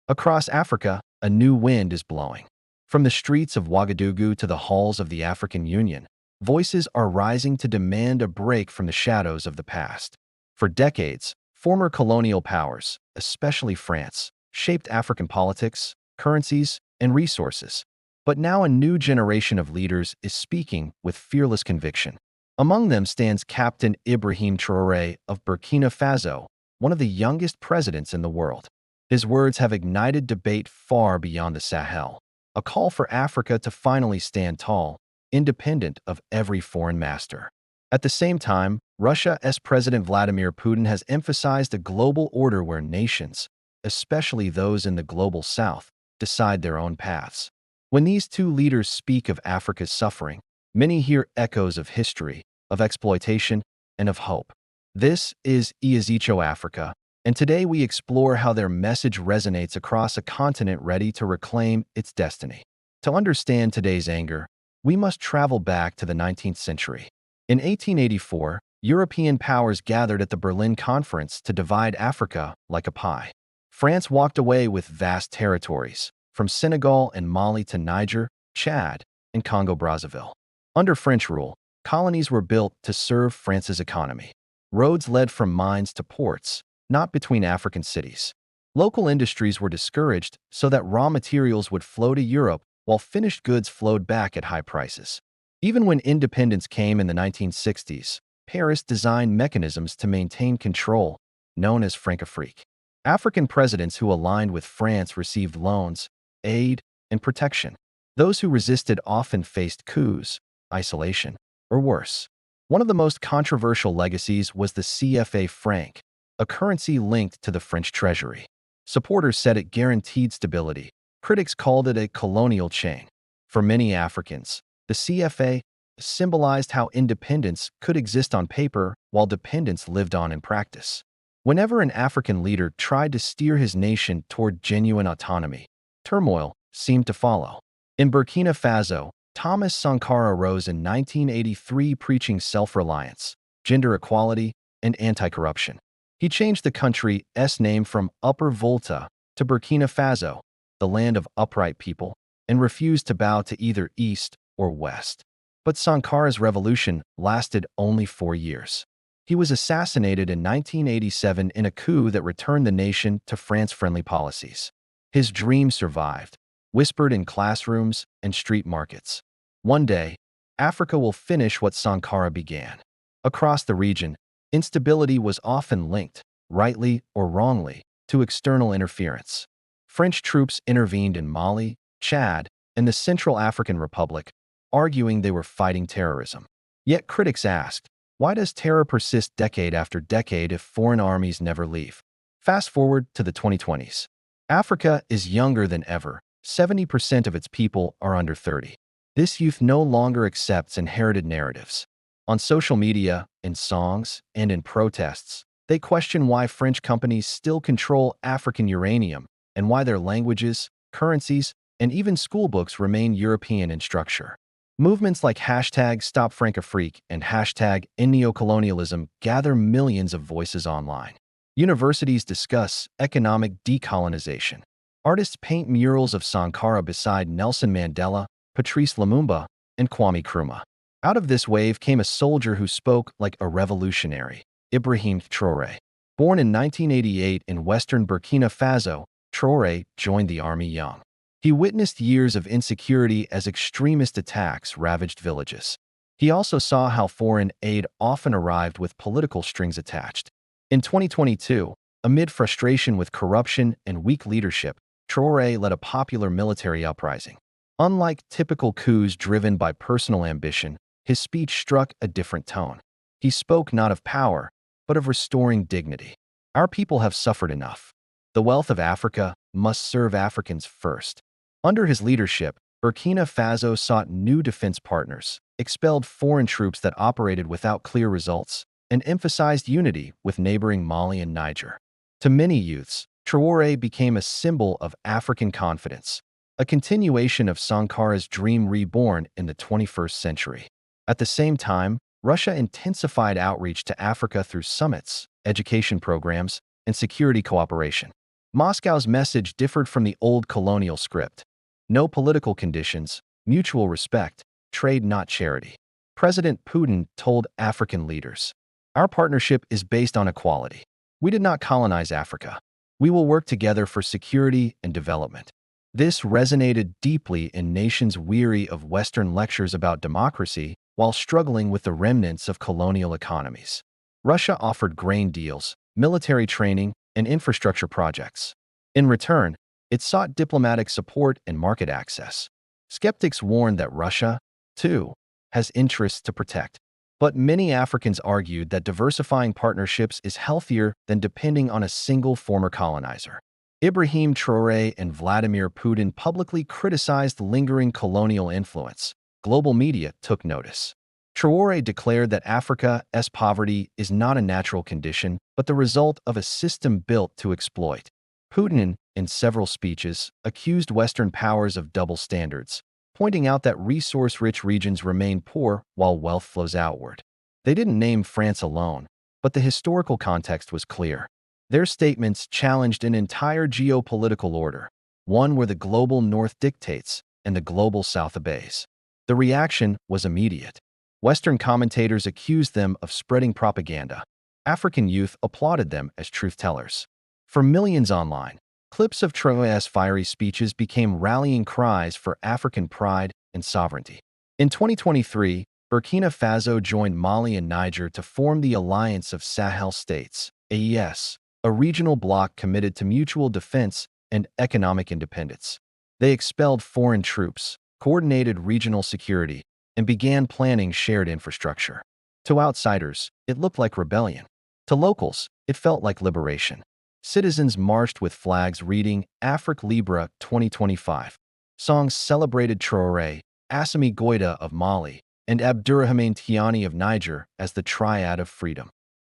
Across Africa, a new wind is blowing. From the streets of Ouagadougou to the halls of the African Union, voices are rising to demand a break from the shadows of the past. For decades, former colonial powers, especially France, shaped African politics, currencies, and resources. But now a new generation of leaders is speaking with fearless conviction. Among them stands Captain Ibrahim Traoré of Burkina Faso, one of the youngest presidents in the world. His words have ignited debate far beyond the Sahel, a call for Africa to finally stand tall, independent of every foreign master. At the same time, Russia's President Vladimir Putin has emphasized a global order where nations, especially those in the global south, decide their own paths. When these two leaders speak of Africa's suffering, many hear echoes of history, of exploitation, and of hope. This is Iazicho Africa, and today we explore how their message resonates across a continent ready to reclaim its destiny. To understand today's anger, we must travel back to the 19th century. In 1884, European powers gathered at the Berlin Conference to divide Africa like a pie. France walked away with vast territories, from Senegal and Mali to Niger, Chad, and Congo-Brazzaville. Under French rule, colonies were built to serve France's economy. Roads led from mines to ports, not between African cities. Local industries were discouraged so that raw materials would flow to Europe while finished goods flowed back at high prices. Even when independence came in the 1960s, Paris designed mechanisms to maintain control, known as Francafrique. African presidents who aligned with France received loans, aid, and protection. Those who resisted often faced coups, isolation, or worse. One of the most controversial legacies was the CFA franc, a currency linked to the French treasury. Supporters said it guaranteed stability. Critics called it a colonial chain. For many Africans, the CFA symbolized how independence could exist on paper while dependence lived on in practice. Whenever an African leader tried to steer his nation toward genuine autonomy, turmoil seemed to follow. In Burkina Faso, Thomas Sankara rose in 1983 preaching self-reliance, gender equality, and anti-corruption. He changed the country's name from Upper Volta to Burkina Faso, the land of upright people, and refused to bow to either East or West. But Sankara's revolution lasted only 4 years. He was assassinated in 1987 in a coup that returned the nation to France-friendly policies. His dream survived, whispered in classrooms and street markets. One day, Africa will finish what Sankara began. Across the region, instability was often linked, rightly or wrongly, to external interference. French troops intervened in Mali, Chad, and the Central African Republic, arguing they were fighting terrorism. Yet critics asked, why does terror persist decade after decade if foreign armies never leave? Fast forward to the 2020s. Africa is younger than ever. 70% of its people are under 30. This youth no longer accepts inherited narratives. On social media, in songs, and in protests, they question why French companies still control African uranium and why their languages, currencies, and even schoolbooks remain European in structure. Movements like #StopFrancafrique and #EndNeocolonialism gather millions of voices online. Universities discuss economic decolonization. Artists paint murals of Sankara beside Nelson Mandela, Patrice Lumumba, and Kwame Nkrumah. Out of this wave came a soldier who spoke like a revolutionary, Ibrahim Traoré. Born in 1988 in western Burkina Faso, Traoré joined the army young. He witnessed years of insecurity as extremist attacks ravaged villages. He also saw how foreign aid often arrived with political strings attached. In 2022, amid frustration with corruption and weak leadership, Traoré led a popular military uprising. Unlike typical coups driven by personal ambition, his speech struck a different tone. He spoke not of power, but of restoring dignity. Our people have suffered enough. The wealth of Africa must serve Africans first. Under his leadership, Burkina Faso sought new defense partners, expelled foreign troops that operated without clear results, and emphasized unity with neighboring Mali and Niger. To many youths, Traoré became a symbol of African confidence, a continuation of Sankara's dream reborn in the 21st century. At the same time, Russia intensified outreach to Africa through summits, education programs, and security cooperation. Moscow's message differed from the old colonial script. No political conditions, mutual respect, trade not charity. President Putin told African leaders, "Our partnership is based on equality. We did not colonize Africa. We will work together for security and development." This resonated deeply in nations weary of Western lectures about democracy while struggling with the remnants of colonial economies. Russia offered grain deals, military training, and infrastructure projects. In return, it sought diplomatic support and market access. Skeptics warned that Russia, too, has interests to protect. But many Africans argued that diversifying partnerships is healthier than depending on a single former colonizer. Ibrahim Traoré and Vladimir Putin publicly criticized lingering colonial influence. Global media took notice. Traoré declared that Africa's poverty is not a natural condition, but the result of a system built to exploit. Putin, in several speeches, accused Western powers of double standards, pointing out that resource-rich regions remain poor while wealth flows outward. They didn't name France alone, but the historical context was clear. Their statements challenged an entire geopolitical order, one where the global North dictates and the global South obeys. The reaction was immediate. Western commentators accused them of spreading propaganda. African youth applauded them as truth-tellers. For millions online, clips of Traoré's fiery speeches became rallying cries for African pride and sovereignty. In 2023, Burkina Faso joined Mali and Niger to form the Alliance of Sahel States, AES, a regional bloc committed to mutual defense and economic independence. They expelled foreign troops, coordinated regional security, and began planning shared infrastructure. To outsiders, it looked like rebellion. To locals, it felt like liberation. Citizens marched with flags reading Afrique Libre 2025. Songs celebrated Traoré, Assimi Goïta of Mali, and Abdourahmane Tiani of Niger as the triad of freedom.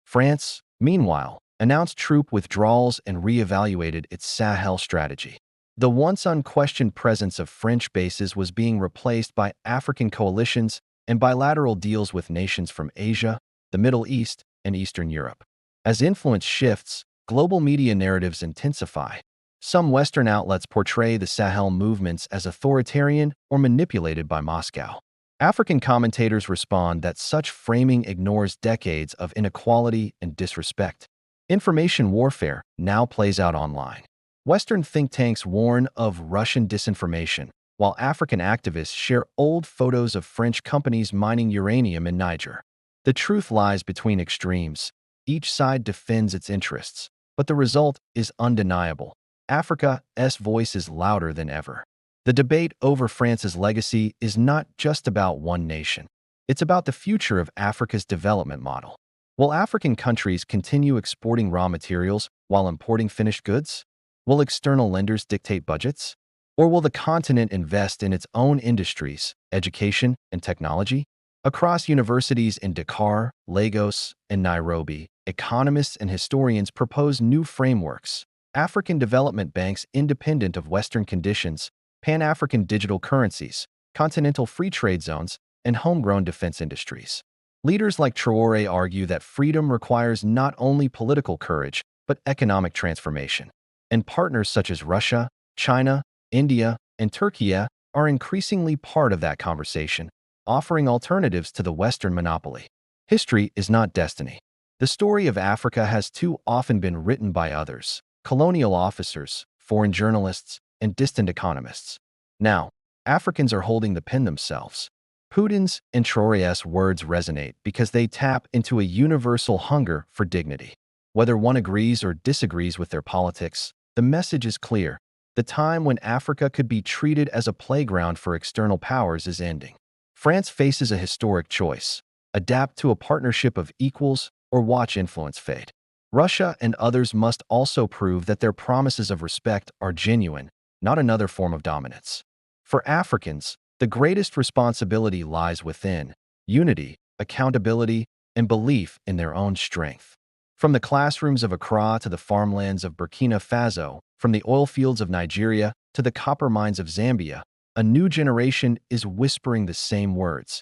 France, meanwhile, announced troop withdrawals and re-evaluated its Sahel strategy. The once unquestioned presence of French bases was being replaced by African coalitions and bilateral deals with nations from Asia, the Middle East, and Eastern Europe. As influence shifts, global media narratives intensify. Some Western outlets portray the Sahel movements as authoritarian or manipulated by Moscow. African commentators respond that such framing ignores decades of inequality and disrespect. Information warfare now plays out online. Western think tanks warn of Russian disinformation, while African activists share old photos of French companies mining uranium in Niger. The truth lies between extremes. Each side defends its interests, but the result is undeniable. Africa's voice is louder than ever. The debate over France's legacy is not just about one nation. It's about the future of Africa's development model. Will African countries continue exporting raw materials while importing finished goods? Will external lenders dictate budgets? Or will the continent invest in its own industries, education, and technology? Across universities in Dakar, Lagos, and Nairobi, economists and historians propose new frameworks. African development banks independent of Western conditions, Pan-African digital currencies, continental free trade zones, and homegrown defense industries. Leaders like Traoré argue that freedom requires not only political courage, but economic transformation. And partners such as Russia, China, India, and Turkey are increasingly part of that conversation, offering alternatives to the Western monopoly. History is not destiny. The story of Africa has too often been written by others, colonial officers, foreign journalists, and distant economists. Now, Africans are holding the pen themselves. Putin's and Traoré's words resonate because they tap into a universal hunger for dignity. Whether one agrees or disagrees with their politics, the message is clear. The time when Africa could be treated as a playground for external powers is ending. France faces a historic choice: adapt to a partnership of equals or watch influence fade. Russia and others must also prove that their promises of respect are genuine, not another form of dominance. For Africans, the greatest responsibility lies within: unity, accountability, and belief in their own strength. From the classrooms of Accra to the farmlands of Burkina Faso, from the oil fields of Nigeria to the copper mines of Zambia, a new generation is whispering the same words.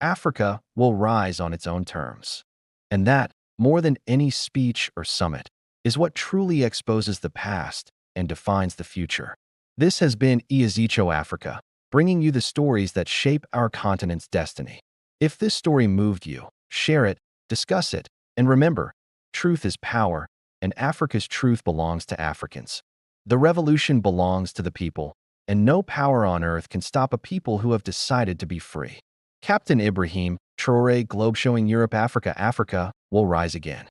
Africa will rise on its own terms. And that, more than any speech or summit, is what truly exposes the past and defines the future. This has been Iazicho Africa, bringing you the stories that shape our continent's destiny. If this story moved you, share it, discuss it, and remember, truth is power, and Africa's truth belongs to Africans. The revolution belongs to the people, and no power on earth can stop a people who have decided to be free. Captain Ibrahim Traoré, globe showing Europe, Africa, Africa will rise again.